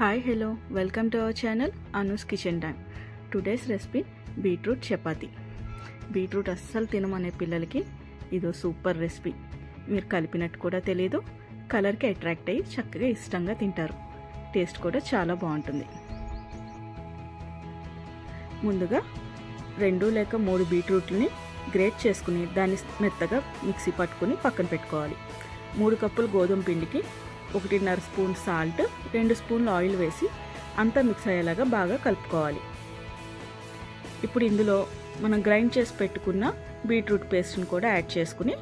Hi, hello, welcome to our channel Anu's Kitchen Time. Today's recipe beetroot chapati. Beetroot అస్సలు తినమనే పిల్లలకి ఇదో super recipe. మీరు కలిపినట్టు కూడా తెలియదు, కలర్కి అట్రాక్ట్ అయ్యి చక్కగా ఇష్టంగా తింటారు. టేస్ట్ కూడా చాలా బాగుంటుంది. ముందుగా 2 లేక 3 బీట్రూట్లని గ్రేట్ చేసుకుని దాన్ని మెత్తగా మిక్సీ పట్టుకుని పక్కన పెట్టుకోవాలి. 3 కప్పులు గోధుమ పిండికి 1.5 స్పూన్ సాల్ట్, 2 స్పూన్లు ఆయిల్ వేసి అంతా మిక్స్ అయ్యేలాగా బాగా కలుపుకోవాలి. ఇప్పుడు ఇందులో మనం గ్రైండ్ చేసి పెట్టుకున్న బీట్రూట్ పేస్ట్ని కూడా యాడ్ చేసుకుని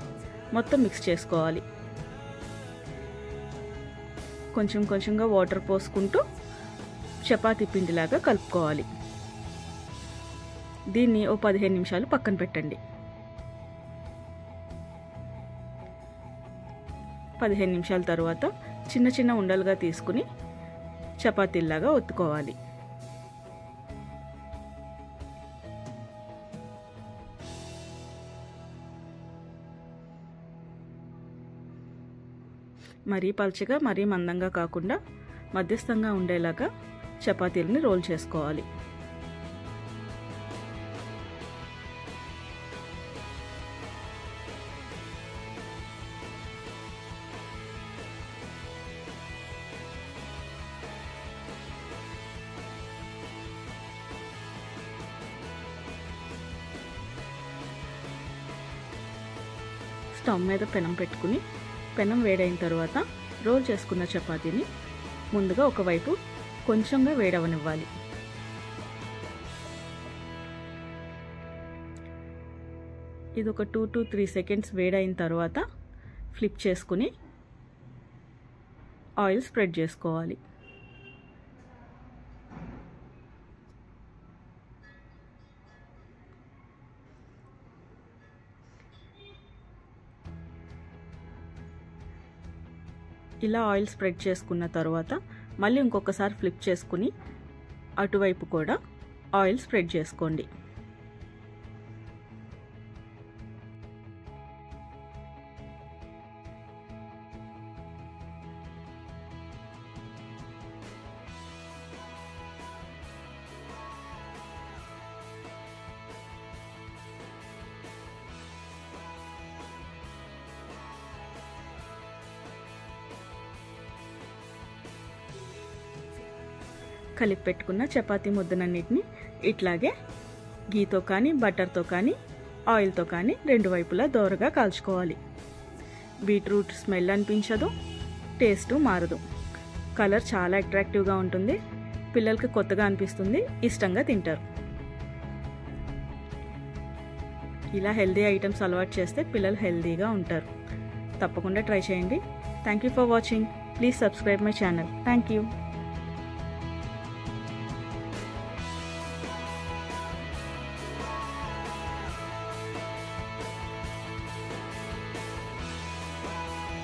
మొత్తం మిక్స్ చేసుకోవాలి. కొంచెం కొంచెంగా వాటర్ పోసుకుంటూ చపాతీ పిండిలాగా కలుపుకోవాలి. దీన్ని ఓ 15 నిమిషాలు పక్కన పెట్టండి. 15 నిమిషాల తర్వాత చిన్న చిన్న ఉండలుగా తీసుకుని చపాతీలాగా ఒత్తుకోవాలి. మరీ పల్చగా మరీ మందంగా కాకుండా మధ్యస్థంగా ఉండేలాగా చపాతీలని రోల్ చేసుకోవాలి. స్టవ్ మీద పెనం పెట్టుకుని పెనం వేడైన తర్వాత రోల్ చేసుకున్న చపాతీని ముందుగా ఒకవైపు కొంచెంగా వేడవనివ్వాలి. ఇది ఒక 2 to 3 సెకండ్స్ వేడైన తర్వాత ఫ్లిప్ చేసుకుని ఆయిల్ స్ప్రెడ్ చేసుకోవాలి. ఇలా ఆయిల్ స్ప్రెడ్ చేసుకున్న తర్వాత మళ్ళీ ఇంకొకసారి ఫ్లిప్ చేసుకుని అటువైపు కూడా ఆయిల్ స్ప్రెడ్ చేసుకోండి. కలిపి పెట్టుకున్న చపాతీ ముద్దనన్నిటిని ఇట్లాగే గీతో కానీ బటర్తో కానీ ఆయిల్తో కానీ 2 వైపులా దోరగా కాల్చుకోవాలి. బీట్రూట్ స్మెల్ అనిపించదు, టేస్ట్ మారదు, కలర్ చాలా అట్రాక్టివ్గా ఉంటుంది, పిల్లలకి కొత్తగా అనిపిస్తుంది, ఇష్టంగా తింటారు. ఇలా హెల్దీ ఐటమ్స్ అలవాటు చేస్తే పిల్లలు హెల్దీగా ఉంటారు. తప్పకుండా ట్రై చేయండి. Thank you for watching. Please subscribe my channel. Thank you.